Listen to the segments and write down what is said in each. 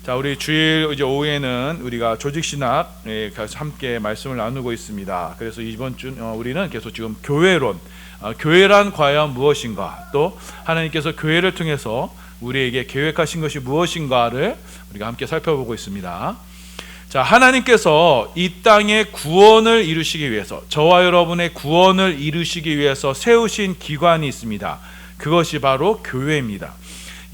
자, 우리 주일 이제 오후에는 우리가 조직신학에 가서 함께 말씀을 나누고 있습니다. 그래서 이번 주 우리는 계속 지금 교회론, 교회란 과연 무엇인가, 또 하나님께서 교회를 통해서 우리에게 계획하신 것이 무엇인가를 우리가 함께 살펴보고 있습니다. 자, 하나님께서 이 땅의 구원을 이루시기 위해서, 저와 여러분의 구원을 이루시기 위해서 세우신 기관이 있습니다. 그것이 바로 교회입니다.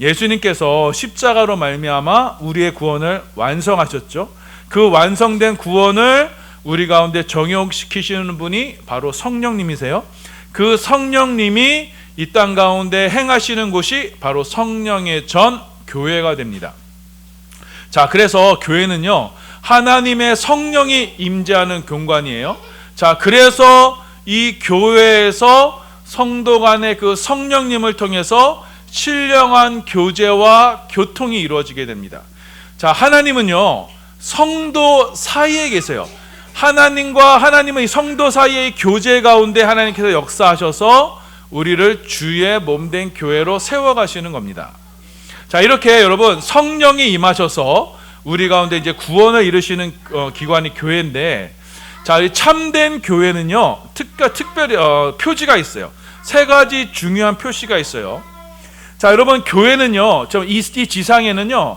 예수님께서 십자가로 말미암아 우리의 구원을 완성하셨죠. 그 완성된 구원을 우리 가운데 정욕시키시는 분이 바로 성령님이세요. 그 성령님이 이 땅 가운데 행하시는 곳이 바로 성령의 전 교회가 됩니다. 자, 그래서 교회는요, 하나님의 성령이 임재하는 공간이에요. 자, 그래서 이 교회에서 성도 간의 그 성령님을 통해서 신령한 교제와 교통이 이루어지게 됩니다. 자, 하나님은요, 성도 사이에 계세요. 하나님과 하나님의 성도 사이의 교제 가운데 하나님께서 역사하셔서 우리를 주의 몸된 교회로 세워가시는 겁니다. 자, 이렇게 여러분, 성령이 임하셔서 우리 가운데 이제 구원을 이루시는 기관이 교회인데, 자, 이 참된 교회는요, 특별히 표지가 있어요. 세 가지 중요한 표시가 있어요. 자, 여러분, 교회는요, 이 지상에는요,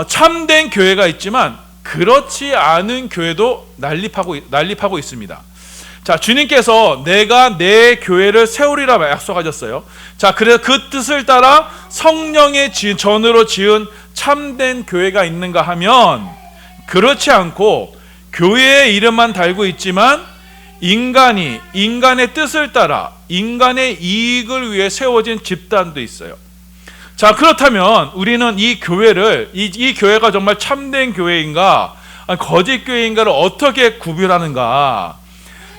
참된 교회가 있지만 그렇지 않은 교회도 난립하고 있습니다. 자, 주님께서 내가 내 교회를 세우리라 약속하셨어요. 자, 그래서 그 뜻을 따라 성령의 전으로 지은 참된 교회가 있는가 하면 그렇지 않고, 교회의 이름만 달고 있지만 인간의 뜻을 따라 인간의 이익을 위해 세워진 집단도 있어요. 자, 그렇다면 우리는 이 교회를, 이 교회가 정말 참된 교회인가 거짓 교회인가를 어떻게 구별하는가?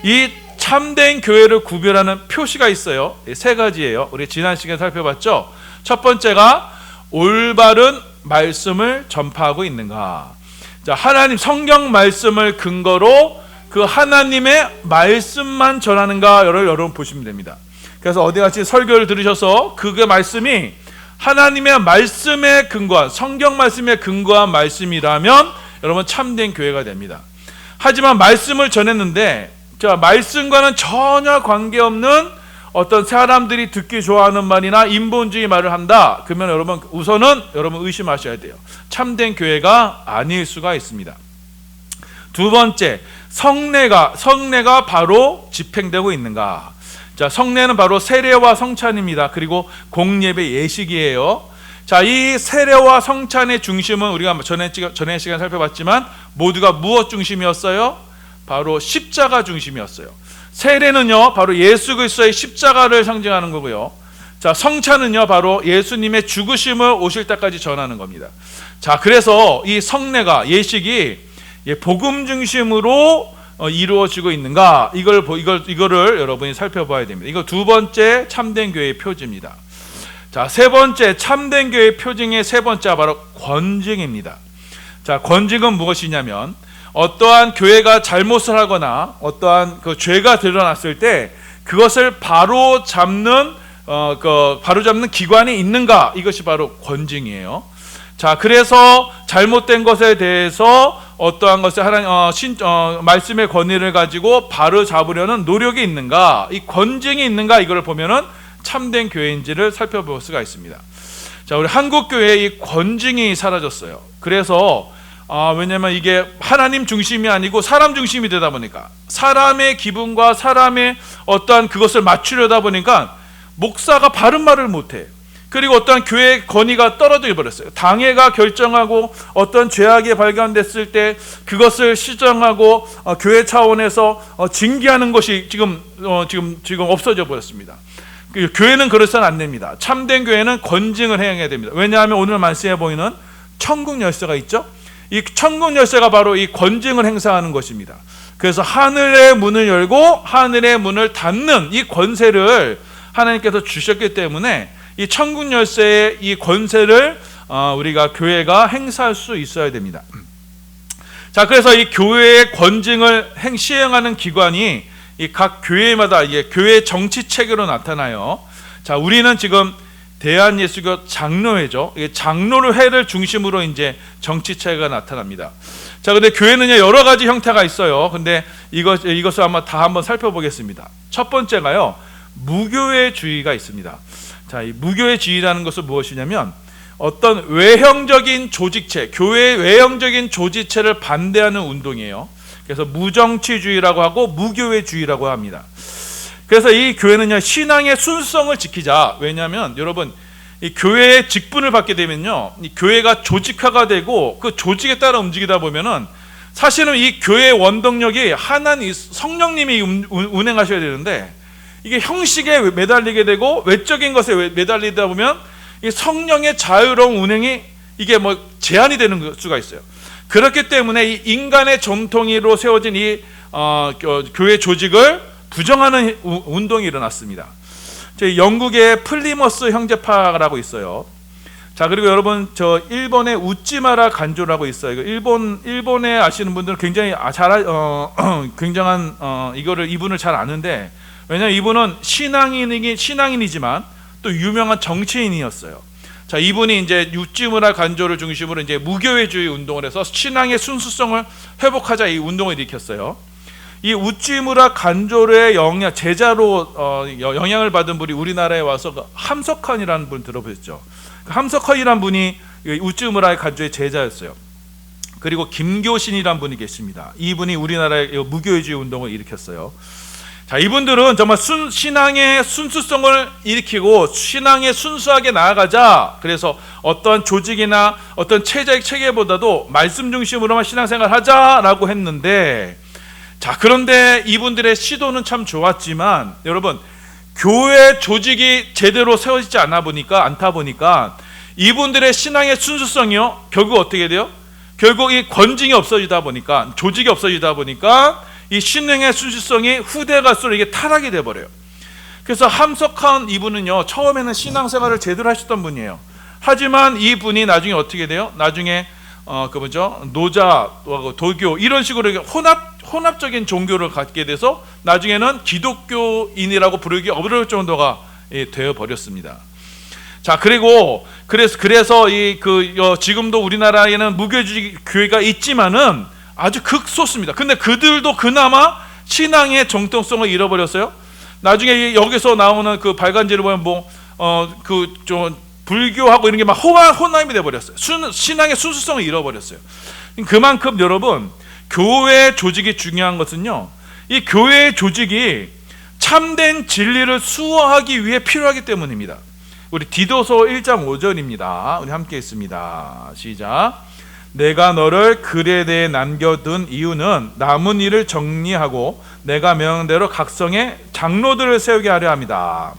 이 참된 교회를 구별하는 표시가 있어요. 세 가지예요. 우리 지난 시간에 살펴봤죠. 첫 번째가 올바른 말씀을 전파하고 있는가. 자, 하나님 성경 말씀을 근거로 그 하나님의 말씀만 전하는가를 여러분 보시면 됩니다. 그래서 어디같이 설교를 들으셔서 그 말씀이 하나님의 말씀에 근거한, 성경 말씀에 근거한 말씀이라면 여러분 참된 교회가 됩니다. 하지만 말씀을 전했는데, 자, 말씀과는 전혀 관계없는 어떤 사람들이 듣기 좋아하는 말이나 인본주의 말을 한다. 그러면 여러분 우선은 여러분 의심하셔야 돼요. 참된 교회가 아닐 수가 있습니다. 두 번째, 성례가 바로 집행되고 있는가? 자, 성례는 바로 세례와 성찬입니다. 그리고 공예배 예식이에요. 자, 이 세례와 성찬의 중심은 우리가 전에 시간에 살펴봤지만 모두가 무엇 중심이었어요? 바로 십자가 중심이었어요. 세례는요, 바로 예수 그리스도의 십자가를 상징하는 거고요. 자, 성찬은요, 바로 예수님의 죽으심을 오실 때까지 전하는 겁니다. 자, 그래서 이 성례가, 예식이 복음 중심으로 이루어지고 있는가? 이거를 여러분이 살펴봐야 됩니다. 이거 두 번째 참된 교회의 표지입니다. 자, 세 번째 참된 교회의 표징의 세 번째가 바로 권징입니다. 자, 권징은 무엇이냐면, 어떠한 교회가 잘못을 하거나 어떠한 그 죄가 드러났을 때 그것을 바로 잡는 기관이 있는가, 이것이 바로 권징이에요. 자, 그래서 잘못된 것에 대해서 어떠한 것을 말씀의 권위를 가지고 바로 잡으려는 노력이 있는가, 이 권징이 있는가, 이걸 보면은 참된 교회인지를 살펴볼 수가 있습니다. 자, 우리 한국 교회의 이 권징이 사라졌어요. 그래서 왜냐하면 이게 하나님 중심이 아니고 사람 중심이 되다 보니까, 사람의 기분과 사람의 어떠한 그것을 맞추려다 보니까 목사가 바른 말을 못해. 그리고 어떠한 교회의 권위가 떨어져 버렸어요. 당회가 결정하고 어떤 죄악이 발견됐을 때 그것을 시정하고 교회 차원에서 징계하는 것이 지금 없어져 버렸습니다. 교회는 그래서는 안 됩니다. 참된 교회는 권징을 행해야 됩니다. 왜냐하면 오늘 말씀해 보이는 천국 열쇠가 있죠. 이 천국 열쇠가 바로 이 권징을 행사하는 것입니다. 그래서 하늘의 문을 열고 하늘의 문을 닫는 이 권세를 하나님께서 주셨기 때문에 이 천국 열쇠의 이 권세를 우리가 교회가 행사할 수 있어야 됩니다. 자, 그래서 이 교회의 권징을 시행하는 기관이 이 각 교회마다 이게 교회 정치 체계로 나타나요. 자, 우리는 지금 대한예수교 장로회죠. 장로회를 중심으로 이제 정치체가 나타납니다. 자, 근데 교회는요 여러 가지 형태가 있어요. 근데 이것을 아마 다 한번 살펴보겠습니다. 첫 번째가요 무교회주의가 있습니다. 자, 이 무교회주의라는 것은 무엇이냐면 어떤 외형적인 조직체, 교회의 외형적인 조직체를 반대하는 운동이에요. 그래서 무정치주의라고 하고 무교회주의라고 합니다. 그래서 이 교회는요 신앙의 순수성을 지키자. 왜냐하면 여러분 이 교회의 직분을 받게 되면요 이 교회가 조직화가 되고 그 조직에 따라 움직이다 보면은 사실은 이 교회의 원동력이 하나님 성령님이 운행하셔야 되는데 이게 형식에 매달리게 되고 외적인 것에 매달리다 보면 이 성령의 자유로운 운행이 이게 뭐 제한이 되는 수가 있어요. 그렇기 때문에 이 인간의 전통으로 세워진 이 교회 조직을 부정하는 운동이 일어났습니다. 영국의 플리머스 형제파라고 있어요. 자, 그리고 여러분 저 일본의 우찌마라 간조라고 있어요. 일본에 아시는 분들은 굉장히 굉장한 이분을 잘 아는데 왜냐하면 이분은 신앙인이지만 또 유명한 정치인이었어요. 자, 이분이 이제 우찌무라 간조를 중심으로 이제 무교회주의 운동을 해서 신앙의 순수성을 회복하자 이 운동을 일으켰어요. 이 우찌무라 간조의 제자로 영향을 받은 분이 우리나라에 와서 그 함석헌이라는 분 들어보셨죠? 그 함석헌이라는 분이 우찌무라 간조의 제자였어요. 그리고 김교신이라는 분이 계십니다. 이분이 우리나라의 무교회주의 운동을 일으켰어요. 자, 이분들은 정말 신앙의 순수성을 일으키고 신앙에 순수하게 나아가자. 그래서 어떤 조직이나 어떤 체계보다도 말씀 중심으로만 신앙생활 하자라고 했는데, 자, 그런데 이분들의 시도는 참 좋았지만 여러분 교회 조직이 제대로 세워지지 않다 보니까 이분들의 신앙의 순수성이요 결국 어떻게 돼요? 결국 이 권징이 없어지다 보니까 조직이 없어지다 보니까 이 신앙의 순수성이 후대 갈수록 이게 타락이 돼 버려요. 그래서 함석헌 이분은요 처음에는 신앙생활을 제대로 하셨던 분이에요. 하지만 이 분이 나중에 어떻게 돼요? 나중에 노자, 도교 이런 식으로 혼합적인 종교를 갖게 돼서 나중에는 기독교인이라고 부르기 어려울 정도가 되어 버렸습니다. 자, 그리고 그래서 지금도 우리나라에는 무교주의 교회가 있지만은 아주 극소수입니다. 근데 그들도 그나마 신앙의 정통성을 잃어버렸어요. 나중에 여기서 나오는 그 발간지를 보면 불교하고 이런 게 막 혼합이 돼버렸어요. 신앙의 순수성을 잃어버렸어요. 그만큼 여러분 교회 조직이 중요한 것은요 이 교회 조직이 참된 진리를 수호하기 위해 필요하기 때문입니다. 우리 디도서 1장 5절입니다. 우리 함께 읽습니다. 시작. 내가 너를 그레데에 남겨둔 이유는 남은 일을 정리하고 내가 명한 대로 각성의 장로들을 세우게 하려 함이다.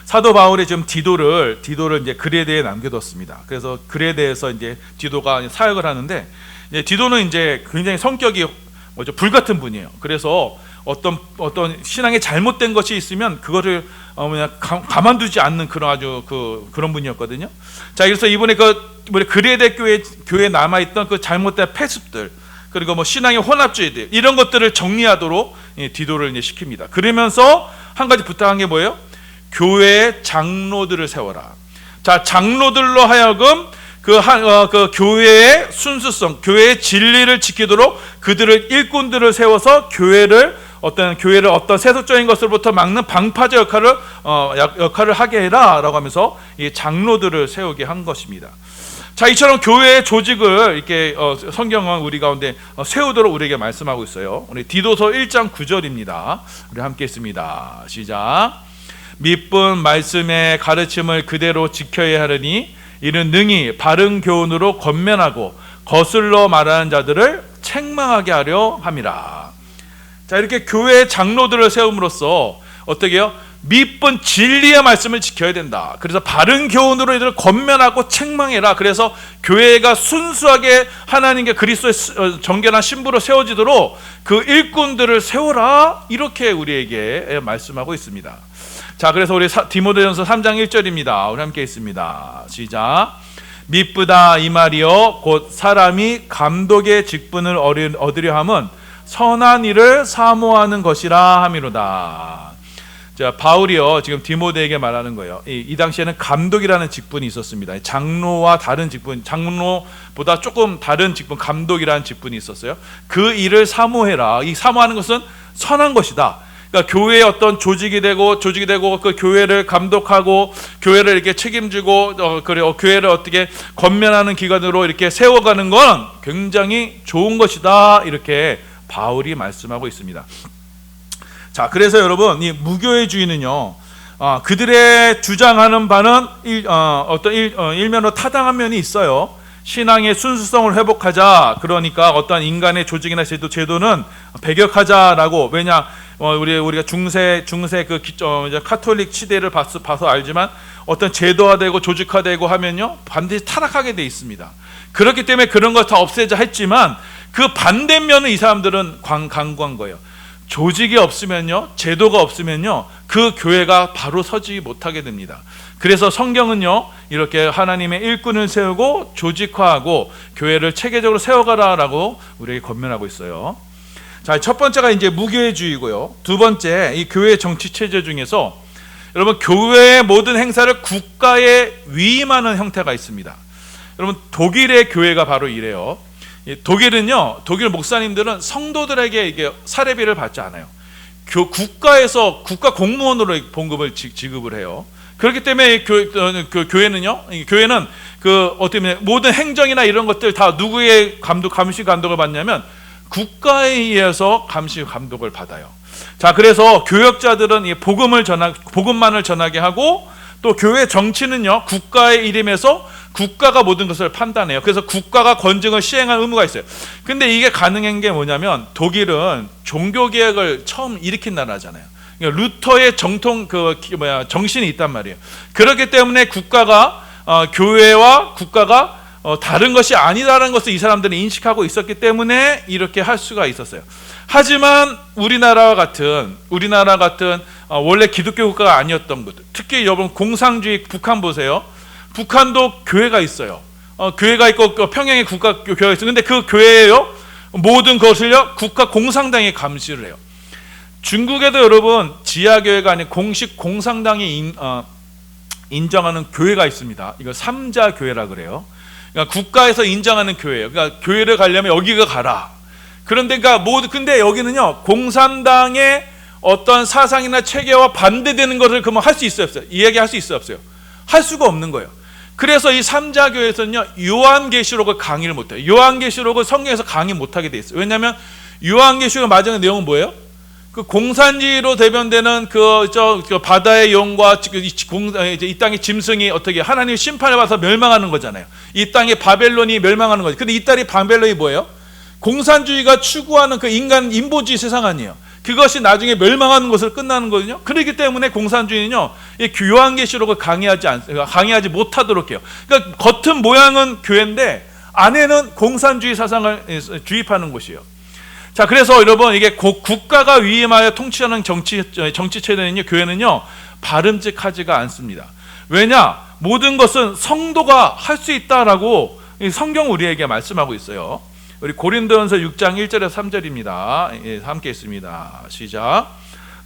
사도 바울이 지금 디도를 이제 그레데에 남겨뒀습니다. 그래서 그레데에서 이제 디도가 사역을 하는데 디도는 이제 굉장히 성격이 불같은 분이에요. 그래서 어떤 신앙에 잘못된 것이 있으면 그거를 가만두지 않는 그런 분이었거든요. 자, 그래서 이번에 그레데 교회에 남아있던 그 잘못된 패습들 그리고 신앙의 혼합주의들 이런 것들을 정리하도록 디도를 이제 시킵니다. 그러면서 한 가지 부탁한 게 뭐예요? 교회의 장로들을 세워라. 자, 장로들로 하여금 그 교회의 순수성, 교회의 진리를 지키도록 그들을 일꾼들을 세워서 교회를 어떤 세속적인 것으로부터 막는 방파제 역할을 하게 해라라고 하면서 이 장로들을 세우게 한 것입니다. 자, 이처럼 교회의 조직을 이렇게 성경은 우리 가운데 세우도록 우리에게 말씀하고 있어요. 우리 디도서 1장 9절입니다. 우리 함께 읽습니다. 시작. 믿은 말씀의 가르침을 그대로 지켜야 하려니 이는 능히 바른 교훈으로 권면하고 거슬러 말하는 자들을 책망하게 하려 함이라. 자, 이렇게 교회의 장로들을 세움으로써 어떻게 해요? 믿은 진리의 말씀을 지켜야 된다. 그래서 바른 교훈으로 이들을 권면하고 책망해라. 그래서 교회가 순수하게 하나님께 그리스도의 정결한 신부로 세워지도록 그 일꾼들을 세워라. 이렇게 우리에게 말씀하고 있습니다. 자, 그래서 우리 디모데전서 3장 1절입니다. 우리 함께 읽습니다. 시작. 미쁘다 이 말이요 곧 사람이 감독의 직분을 얻으려 함은 선한 일을 사모하는 것이라 함이로다. 자, 바울이요 지금 디모데에게 말하는 거예요. 이 당시에는 감독이라는 직분이 있었습니다. 장로와 다른 직분, 장로보다 조금 다른 직분, 감독이라는 직분이 있었어요. 그 일을 사모해라. 이 사모하는 것은 선한 것이다. 그러니까 교회의 어떤 조직이 되고 그 교회를 감독하고 교회를 이렇게 책임지고 교회를 어떻게 권면하는 기관으로 이렇게 세워가는 건 굉장히 좋은 것이다. 이렇게 바울이 말씀하고 있습니다. 자, 그래서 여러분 이 무교회주의는요, 그들의 주장하는 바는 일면으로 타당한 면이 있어요. 신앙의 순수성을 회복하자. 그러니까 어떤 인간의 조직이나 제도는 배격하자라고. 왜냐, 우리가 중세 그 카톨릭 시대를 봐서 알지만 어떤 제도화되고 조직화되고 하면요 반드시 타락하게 돼 있습니다. 그렇기 때문에 그런 거 다 없애자 했지만 그 반대면은 이 사람들은 강구한 거예요. 조직이 없으면요, 제도가 없으면요, 그 교회가 바로 서지 못하게 됩니다. 그래서 성경은요, 이렇게 하나님의 일꾼을 세우고 조직화하고 교회를 체계적으로 세워가라라고 우리에게 권면하고 있어요. 자, 첫 번째가 이제 무교회주의고요. 두 번째, 이 교회 정치 체제 중에서 여러분 교회의 모든 행사를 국가에 위임하는 형태가 있습니다. 여러분 독일의 교회가 바로 이래요. 독일은요, 독일 목사님들은 성도들에게 이게 사례비를 받지 않아요. 국가에서 국가 공무원으로 봉급을 지급을 해요. 그렇기 때문에 교회는요, 교회는 어떻게 보면 모든 행정이나 이런 것들 다 누구의 감시 감독을 받냐면 국가에 의해서 감시 감독을 받아요. 자, 그래서 교역자들은 복음만을 전하게 하고 또 교회 정치는요, 국가의 이름에서 국가가 모든 것을 판단해요. 그래서 국가가 권증을 시행할 의무가 있어요. 근데 이게 가능한 게 뭐냐면 독일은 종교개혁을 처음 일으킨 나라잖아요. 그러니까 루터의 정신이 있단 말이에요. 그렇기 때문에 교회와 국가가 다른 것이 아니다라는 것을 이 사람들이 인식하고 있었기 때문에 이렇게 할 수가 있었어요. 하지만 우리나라 같은 원래 기독교 국가가 아니었던 것, 특히 여러분 공산주의 북한 보세요. 북한도 교회가 있어요. 교회가 있고 평양에 국가 교회가 있어요. 근데 그 교회예요, 모든 것을요 국가 공산당에 감시를 해요. 중국에도 여러분 지하교회가 아닌 공식 공산당이 인정하는 교회가 있습니다. 이거 삼자 교회라 그래요. 그러니까 국가에서 인정하는 교회예요. 그러니까 교회를 가려면 여기가 가라. 그런데 근데 여기는요 공산당의 어떤 사상이나 체계와 반대되는 것을 그러면 할 수 있어요, 없어요? 이야기할 수 있어요, 없어요? 할 수가 없는 거예요. 그래서 이 삼자교회에서는요 요한계시록을 강의를 못해요. 요한계시록을 성경에서 강의 못하게 돼 있어요. 왜냐하면 요한계시록 마지막 내용은 뭐예요? 그 공산주의로 대변되는 그 바다의 용과 이 땅의 짐승이 어떻게 하나님의 심판을 받아서 멸망하는 거잖아요. 이 땅의 바벨론이 멸망하는 거죠. 근데 이 땅의 바벨론이 뭐예요? 공산주의가 추구하는 그 인간 인보주의 세상 아니에요. 그것이 나중에 멸망하는 것을 끝나는 거거든요. 그렇기 때문에 공산주의는요, 이 요한계시록을 강의하지 못하도록 해요. 그러니까 겉은 모양은 교회인데 안에는 공산주의 사상을 주입하는 곳이에요. 자, 그래서 여러분 이게 국가가 위임하여 통치하는 정치 체제는요, 교회는요 바름직하지가 않습니다. 왜냐? 모든 것은 성도가 할 수 있다라고 성경 우리에게 말씀하고 있어요. 우리 고린도전서 6장 1절에서 3절입니다. 함께 있습니다. 시작.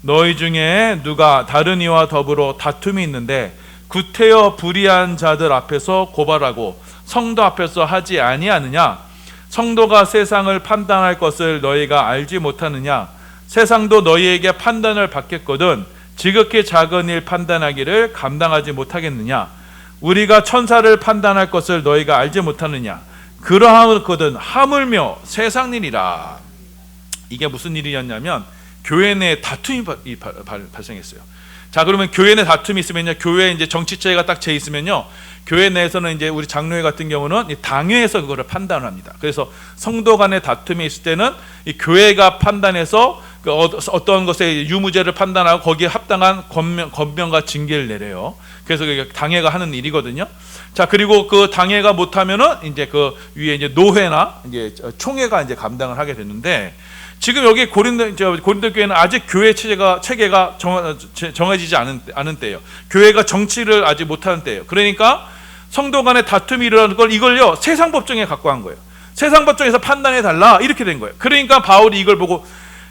너희 중에 누가 다른 이와 더불어 다툼이 있는데 구태여 불의한 자들 앞에서 고발하고 성도 앞에서 하지 아니하느냐? 성도가 세상을 판단할 것을 너희가 알지 못하느냐? 세상도 너희에게 판단을 받겠거든 지극히 작은 일 판단하기를 감당하지 못하겠느냐? 우리가 천사를 판단할 것을 너희가 알지 못하느냐? 그러하거든 하물며 세상 일이라. 이게 무슨 일이었냐면 교회 내 다툼이 발생했어요. 자, 그러면 교회 내 다툼이 있으면요, 교회 이제 정치체가 딱 재 있으면요, 교회 내에서는 이제 우리 장로회 같은 경우는 당회에서 그거를 판단을 합니다. 그래서 성도 간의 다툼이 있을 때는 이 교회가 판단해서 어떤 것의 유무죄를 판단하고 거기에 합당한 권면과 징계를 내려요. 그래서 당회가 하는 일이거든요. 자, 그리고 그 당회가 못하면은 이제 그 위에 이제 노회나 이제 총회가 이제 감당을 하게 되는데, 지금 여기 고린도 교회는 아직 교회 체계가 정해지지 않은 때예요. 교회가 정치를 아직 못하는 때예요. 그러니까 성도 간의 다툼이 일어나는 걸 이걸요 세상 법정에 갖고 간 거예요. 세상 법정에서 판단해 달라 이렇게 된 거예요. 그러니까 바울이 이걸 보고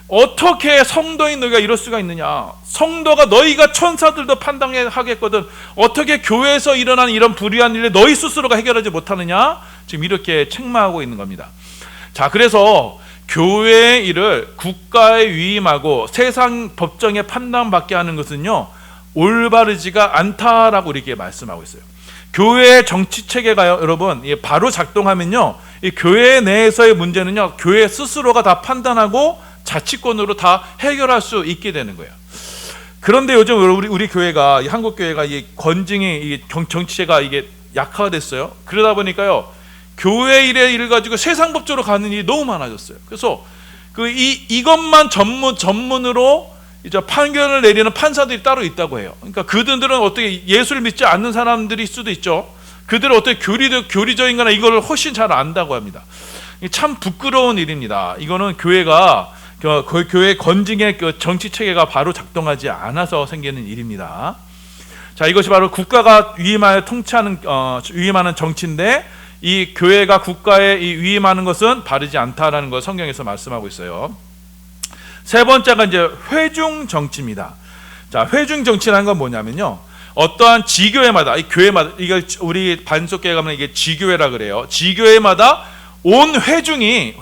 어떻게 성도인 너희가 이럴 수가 있느냐? 성도가 너희가 천사들도 판단하겠거든 어떻게 교회에서 일어난 이런 불의한 일을 너희 스스로가 해결하지 못하느냐? 지금 이렇게 책망하고 있는 겁니다. 자, 그래서 교회의 일을 국가에 위임하고 세상 법정에 판단받게 하는 것은요, 올바르지가 않다라고 이렇게 말씀하고 있어요. 교회의 정치 체계가요, 여러분, 바로 작동하면요, 이 교회 내에서의 문제는요, 교회 스스로가 다 판단하고 자치권으로 다 해결할 수 있게 되는 거예요. 그런데 요즘 우리 교회가, 한국 교회가 이 권징이, 이 정치체가 이게 약화됐어요. 그러다 보니까요, 교회 일을 가지고 세상 법적으로 가는 일이 너무 많아졌어요. 그래서 이것만 전문으로 이제 판결을 내리는 판사들이 따로 있다고 해요. 그러니까 그들은 어떻게 예수를 믿지 않는 사람들일 수도 있죠. 그들은 어떻게 교리적인 거나 이걸 훨씬 잘 안다고 합니다. 참 부끄러운 일입니다. 이거는 교회가 교회 건징의 정치 체계가 바로 작동하지 않아서 생기는 일입니다. 자, 이것이 바로 국가가 위임하는 정치인데, 이 교회가 국가에 위임하는 것은 바르지 않다라는 걸 성경에서 말씀하고 있어요. 세 번째가 이제 회중 정치입니다. 자, 회중 정치라는 건 뭐냐면요, 어떠한 지교회마다, 이 교회마다, 이걸 우리 반석교회 가면 이게 지교회라 그래요. 지교회마다 온 회중이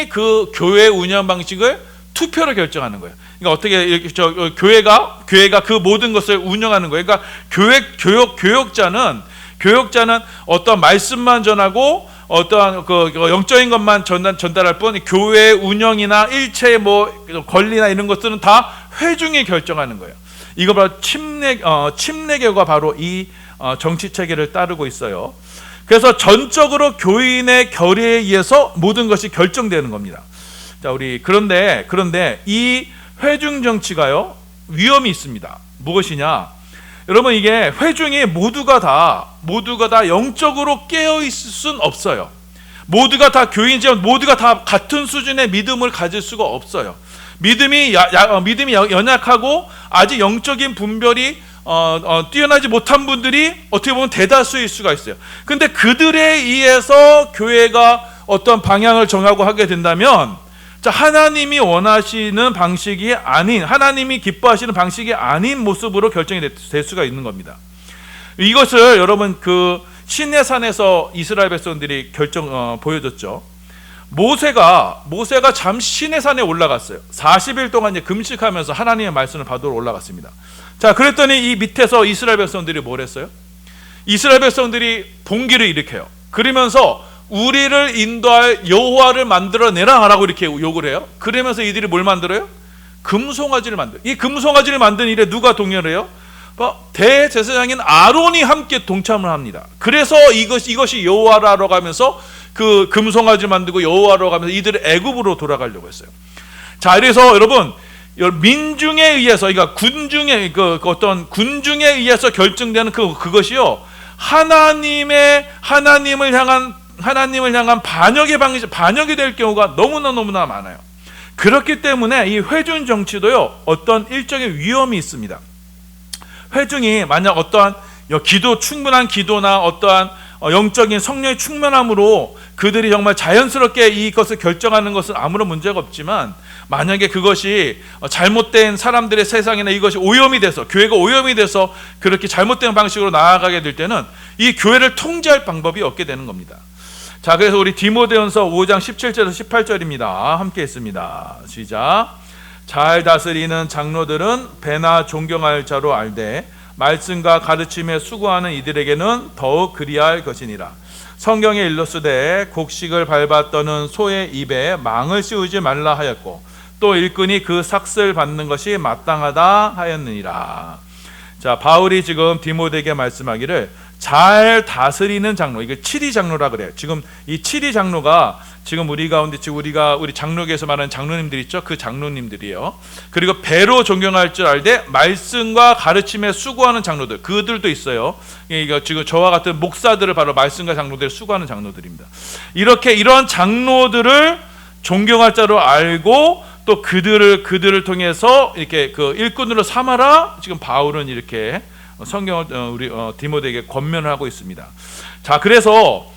그 교회 운영 방식을 투표로 결정하는 거예요. 그러니까 어떻게 이렇게 교회가 그 모든 것을 운영하는 거예요. 그러니까 교역자는 어떤 말씀만 전하고 어떠한 그 영적인 것만 전달할 뿐, 교회 운영이나 일체의 권리나 이런 것들은 다 회중이 결정하는 거예요. 이거 바로 침례교가 바로 이 정치 체계를 따르고 있어요. 그래서 전적으로 교인의 결의에 의해서 모든 것이 결정되는 겁니다. 자, 그런데 이 회중 정치가요, 위험이 있습니다. 무엇이냐? 여러분, 이게 회중이 모두가 다 영적으로 깨어 있을 순 없어요. 모두가 다 교인이지만 모두가 다 같은 수준의 믿음을 가질 수가 없어요. 믿음이 연약하고 아직 영적인 분별이 뛰어나지 못한 분들이 어떻게 보면 대다수일 수가 있어요. 근데 그들에 의해서 교회가 어떤 방향을 정하고 하게 된다면, 자, 하나님이 원하시는 방식이 아닌, 하나님이 기뻐하시는 방식이 아닌 모습으로 결정이 될 수가 있는 겁니다. 이것을 여러분 시내산에서 이스라엘 백성들이 보여줬죠. 모세가 잠시 시내산에 올라갔어요. 40일 동안 이제 금식하면서 하나님의 말씀을 받으러 올라갔습니다. 자, 그랬더니 이 밑에서 이스라엘 백성들이 뭘 했어요? 이스라엘 백성들이 봉기를 일으켜요. 그러면서 우리를 인도할 여호와를 만들어내라 라고 이렇게 요구를 해요. 그러면서 이들이 뭘 만들어요? 금송아지를 만들어요. 이 금송아지를 만든 일에 누가 동의를 해요? 대제사장인 아론이 함께 동참을 합니다. 그래서 이것이 여호와라고 하면서 그 금송아지를 만들고 여호와라고 하면서 이들을 애굽으로 돌아가려고 했어요. 자, 그래서 여러분, 민중에 의해서, 그러니까 어떤 군중에 의해서 결정되는 그것이요, 하나님을 향한 반역이 될 경우가 너무나 많아요. 그렇기 때문에 이 회중 정치도요, 어떤 일종의 위험이 있습니다. 회중이 만약 어떠한 충분한 기도나 어떠한 영적인 성령의 충만함으로 그들이 정말 자연스럽게 이것을 결정하는 것은 아무런 문제가 없지만, 만약에 그것이 잘못된 사람들의 세상이나 이것이 오염이 돼서, 교회가 오염이 돼서 그렇게 잘못된 방식으로 나아가게 될 때는 이 교회를 통제할 방법이 없게 되는 겁니다. 자, 그래서 우리 디모데전서 5장 17절에서 18절입니다. 함께 했습니다. 시작. 잘 다스리는 장로들은 배나 존경할 자로 알되 말씀과 가르침에 수고하는 이들에게는 더욱 그리할 것이니라. 성경에 일렀으되 곡식을 밟아 떠는 소의 입에 망을 씌우지 말라 하였고 또 일꾼이 그 삭슬 받는 것이 마땅하다 하였느니라. 자, 바울이 지금 디모데에게 말씀하기를 잘 다스리는 장로, 이게 7위 장로라 그래요. 지금 이 7위 장로가 지금 우리 가운데 우리 장로교에서 말하는 장로님들 있죠? 그 장로님들이에요. 그리고 배로 존경할 줄 알되 말씀과 가르침에 수고하는 장로들, 그들도 있어요. 이거 지금 저와 같은 목사들을 바로 말씀과 장로들을 수고하는 장로들입니다. 이런 장로들을 존경할 자로 알고 또 그들을 통해서 이렇게 그 일꾼으로 삼아라. 지금 바울은 이렇게 성경을 우리 디모데에게 권면을 하고 있습니다. 자, 그래서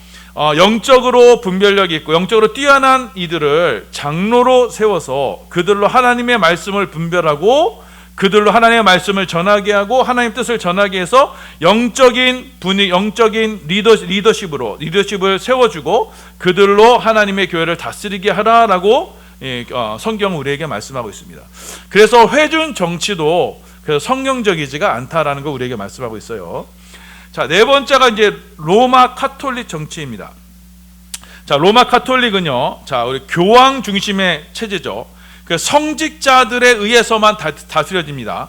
영적으로 분별력이 있고 영적으로 뛰어난 이들을 장로로 세워서 그들로 하나님의 말씀을 분별하고 그들로 하나님의 말씀을 전하게 하고 하나님 뜻을 전하게 해서 영적인 분위, 영적인 리더십을 세워주고 그들로 하나님의 교회를 다스리게 하라라고 성경은 우리에게 말씀하고 있습니다. 그래서 회중 정치도 성경적이지가 않다라는 걸 우리에게 말씀하고 있어요. 자, 네 번째가 이제 로마 카톨릭 정치입니다. 자, 로마 카톨릭은요, 자, 우리 교황 중심의 체제죠. 그 성직자들에 의해서만 다스려집니다.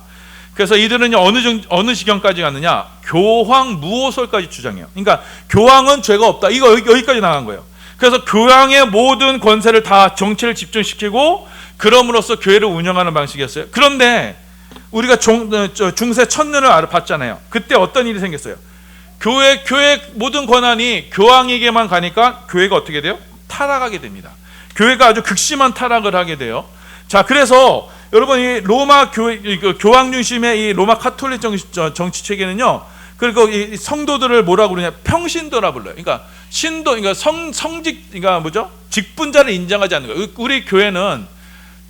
그래서 이들은 어느 지경까지 갔느냐? 교황 무호설까지 주장해요. 그러니까 교황은 죄가 없다. 이거 여기까지 나간 거예요. 그래서 교황의 모든 권세를 다 정치를 집중시키고 그럼으로써 교회를 운영하는 방식이었어요. 그런데 우리가 중세 천년을 봤잖아요. 그때 어떤 일이 생겼어요? 교회 모든 권한이 교황에게만 가니까 교회가 어떻게 돼요? 타락하게 됩니다. 교회가 아주 극심한 타락을 하게 돼요. 자, 그래서 여러분 이 로마 교황 중심의 이 로마 카톨릭 정치 체계는요. 그리고 이 성도들을 뭐라고 그러냐? 평신도라 불러요. 그러니까 신도, 그러니까 성직, 그러니까 뭐죠? 직분자를 인정하지 않는 거예요. 우리 교회는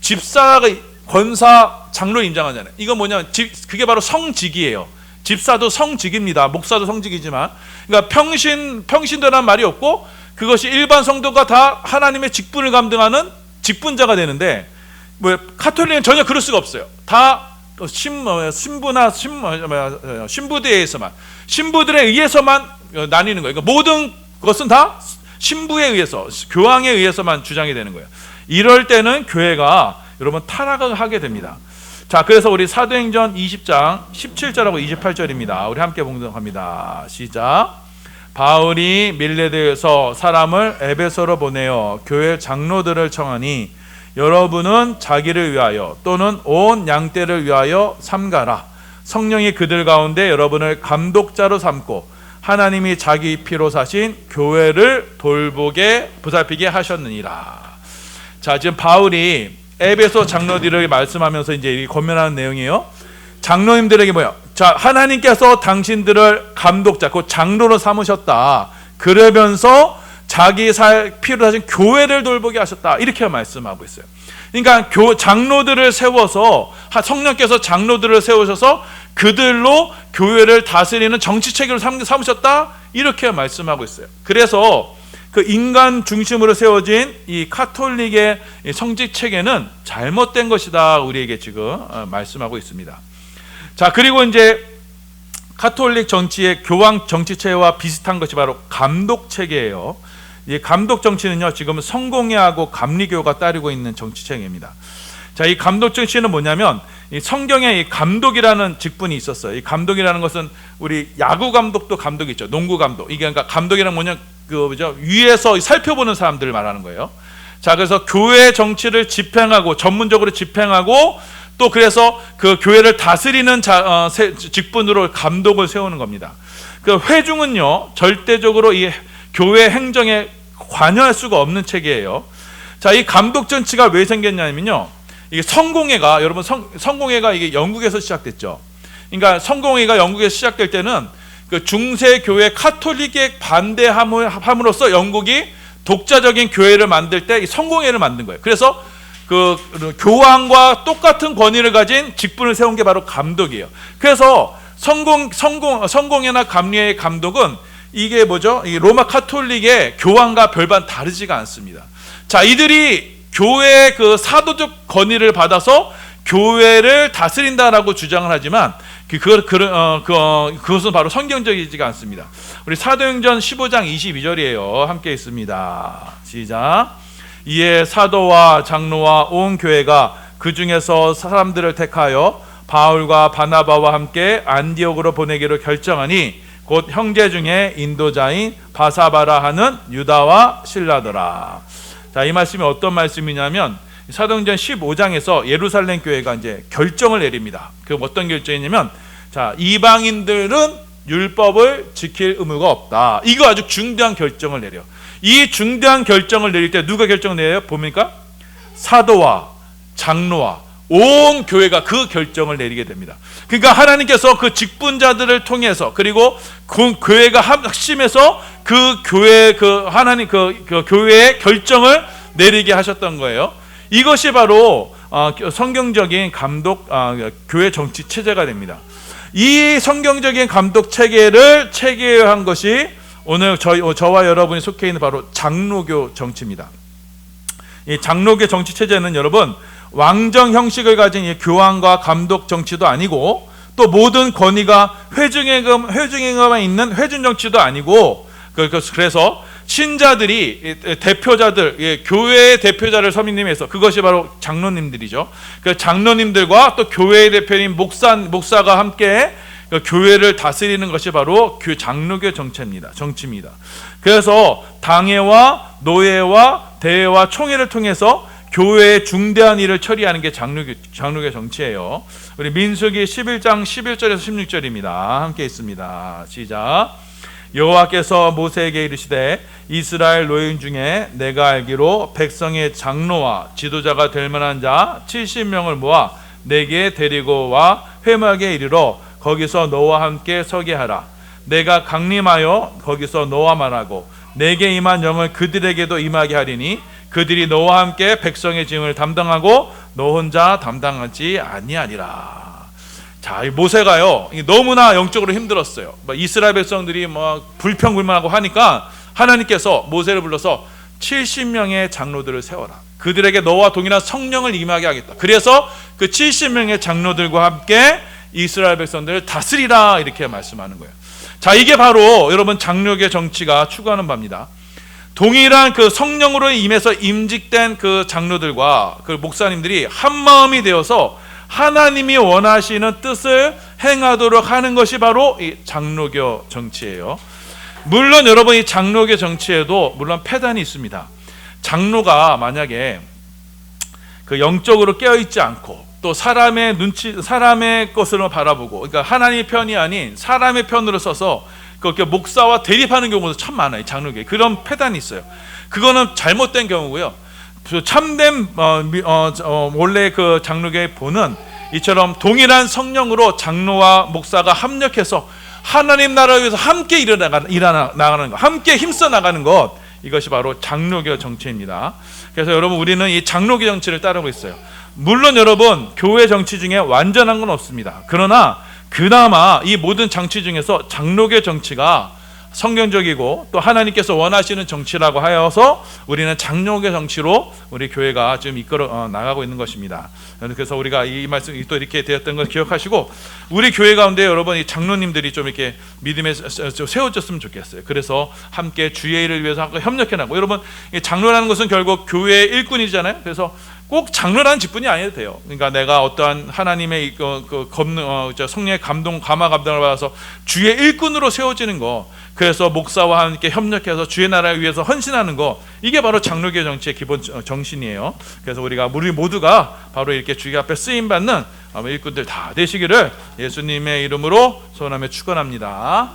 집사가 권사 장로를 인정하잖아요. 이거 뭐냐면 그게 바로 성직이에요. 집사도 성직입니다. 목사도 성직이지만, 그러니까 평신도라는 말이 없고 그것이 일반 성도가 다 하나님의 직분을 감당하는 직분자가 되는데, 뭐 카톨릭은 전혀 그럴 수가 없어요. 다 신부나 신부들에 의해서만 나뉘는 거예요. 그러니까 모든 것은 다 신부에 의해서, 교황에 의해서만 주장이 되는 거예요. 이럴 때는 교회가 여러분 타락을 하게 됩니다. 자, 그래서 우리 사도행전 20장 17절하고 28절입니다. 우리 함께 봉독합니다. 시작. 바울이 밀레드에서 사람을 에베소로 보내어 교회 장로들을 청하니 여러분은 자기를 위하여 또는 온 양떼를 위하여 삼가라. 성령이 그들 가운데 여러분을 감독자로 삼고 하나님이 자기 피로 사신 교회를 돌보게 보살피게 하셨느니라. 자, 지금 바울이 에베소 장로들에게 말씀하면서 이제 권면하는 내용이에요. 장로님들에게 뭐야? 자, 하나님께서 당신들을 감독자, 그 장로로 삼으셨다. 그러면서 자기 피로 사신 교회를 돌보게 하셨다. 이렇게 말씀하고 있어요. 그러니까 장로들을 세워서, 성령께서 장로들을 세우셔서 그들로 교회를 다스리는 정치 체계를 삼으셨다. 이렇게 말씀하고 있어요. 그래서 그 인간 중심으로 세워진 이 카톨릭의 성직 체계는 잘못된 것이다. 우리에게 지금 말씀하고 있습니다. 자, 그리고 이제 카톨릭 정치의 교황 정치 체계와 비슷한 것이 바로 감독 체계예요. 이 감독 정치는요, 지금 성공회하고 감리교가 따르고 있는 정치 체계입니다. 자, 이 감독 정치는 뭐냐면 이 성경에 이 감독이라는 직분이 있었어요. 이 감독이라는 것은 우리 야구 감독도 감독이 있죠. 농구 감독. 이게 그러니까 감독이란 뭐냐? 그죠? 위에서 살펴보는 사람들을 말하는 거예요. 자, 그래서 교회 정치를 집행하고 전문적으로 집행하고 또 그래서 그 교회를 다스리는 직분으로 감독을 세우는 겁니다. 그 회중은요, 절대적으로 이 교회 행정에 관여할 수가 없는 체계예요. 자, 이 감독 정치가 왜 생겼냐면요, 이게 성공회가, 여러분 성공회가 이게 영국에서 시작됐죠. 그러니까 성공회가 영국에서 시작될 때는 그 중세 교회 카톨릭에 반대함으로써 영국이 독자적인 교회를 만들 때 이 성공회를 만든 거예요. 그래서 그 교황과 똑같은 권위를 가진 직분을 세운 게 바로 감독이에요. 그래서 성공회나 감리회의 감독은 이게 뭐죠? 이 로마 카톨릭의 교황과 별반 다르지가 않습니다. 자, 이들이 교회의 그 사도적 권위를 받아서 교회를 다스린다라고 주장을 하지만 그것은 바로 성경적이지가 않습니다. 우리 사도행전 15장 22절이에요. 함께 있습니다. 시작. 이에 사도와 장로와 온 교회가 그 중에서 사람들을 택하여 바울과 바나바와 함께 안디옥으로 보내기로 결정하니 곧 형제 중에 인도자인 바사바라 하는 유다와 실라더라. 자, 이 말씀이 어떤 말씀이냐면 사도행전 15장에서 예루살렘 교회가 이제 결정을 내립니다. 그 어떤 결정이냐면, 자, 이방인들은 율법을 지킬 의무가 없다. 이거 아주 중대한 결정을 내려. 이 중대한 결정을 내릴 때 누가 결정을 내요? 봅니까? 사도와 장로와 온 교회가 그 결정을 내리게 됩니다. 그러니까 하나님께서 그 직분자들을 통해서, 그리고 그 교회가 합심해서 그 교회, 그 하나님 그 교회의 결정을 내리게 하셨던 거예요. 이것이 바로 성경적인 감독 교회 정치 체제가 됩니다. 이 성경적인 감독 체계를 체계화한 것이 오늘 저와 여러분이 속해 있는 바로 장로교 정치입니다. 이 장로교 정치 체제는 여러분 왕정 형식을 가진 이 교황과 감독 정치도 아니고, 또 모든 권위가 회중에만 있는 회중 정치도 아니고, 그래서 신자들이 대표자들, 교회의 대표자를 섬임해서, 그것이 바로 장로님들이죠. 그 장로님들과 또 교회의 대표인 목사가 함께 교회를 다스리는 것이 바로 그 장로교 정치입니다. 그래서 당회와 노회와 대회와 총회를 통해서 교회의 중대한 일을 처리하는 게 장로교 정치예요. 우리 민수기 11장 11절에서 16절입니다. 함께 있습니다. 시작. 여호와께서 모세에게 이르시되 이스라엘 노인 중에 내가 알기로 백성의 장로와 지도자가 될 만한 자 70명을 모아 내게 데리고 와 회막에 이르러 거기서 너와 함께 서게 하라. 내가 강림하여 거기서 너와 말하고 내게 임한 영을 그들에게도 임하게 하리니 그들이 너와 함께 백성의 짐을 담당하고 너 혼자 담당하지 아니하리라. 자, 이 모세가요 너무나 영적으로 힘들었어요. 이스라엘 백성들이 불평불만하고 하니까 하나님께서 모세를 불러서 70명의 장로들을 세워라. 그들에게 너와 동일한 성령을 임하게 하겠다. 그래서 그 70명의 장로들과 함께 이스라엘 백성들을 다스리라, 이렇게 말씀하는 거예요. 자, 이게 바로 여러분 장로교 정치가 추구하는 바입니다. 동일한 그 성령으로 임해서 임직된 그 장로들과 그 목사님들이 한 마음이 되어서 하나님이 원하시는 뜻을 행하도록 하는 것이 바로 이 장로교 정치예요. 물론 여러분 이 장로교 정치에도 물론 폐단이 있습니다. 장로가 만약에 그 영적으로 깨어있지 않고 또 사람의 것을 바라보고, 그러니까 하나님의 편이 아닌 사람의 편으로 서서 그렇게 목사와 대립하는 경우도 참 많아요. 장로교에 그런 폐단이 있어요. 그거는 잘못된 경우고요. 참된 원래 그 장로교의 본은 이처럼 동일한 성령으로 장로와 목사가 합력해서 하나님 나라를 위해서 함께 일어나가는 것, 함께 힘써 나가는 것, 이것이 바로 장로교 정치입니다. 그래서 여러분 우리는 이 장로교 정치를 따르고 있어요. 물론 여러분 교회 정치 중에 완전한 건 없습니다. 그러나 그나마 이 모든 정치 중에서 장로교 정치가 성경적이고 또 하나님께서 원하시는 정치라고 하여서 우리는 장로교 정치로 우리 교회가 지금 이끌어 나가고 있는 것입니다. 그래서 우리가 이 말씀이 또 이렇게 되었던 걸 기억하시고, 우리 교회 가운데 여러분 이 장로님들이 좀 이렇게 믿음에 세워졌으면 좋겠어요. 그래서 함께 주의 일을 위해서 협력해 나가고, 여러분 장로라는 것은 결국 교회의 일꾼이잖아요. 그래서 꼭 장로라는 직분이 아니어도 돼요. 그러니까 내가 어떠한 하나님의 성령의 감화 감동을 받아서 주의 일꾼으로 세워지는 거, 그래서 목사와 함께 협력해서 주의 나라를 위해서 헌신하는 거, 이게 바로 장로교 정치의 기본 정신이에요. 그래서 우리 모두가 바로 이렇게 주의 앞에 쓰임 받는 일꾼들 다 되시기를 예수님의 이름으로 소원하며 축원합니다.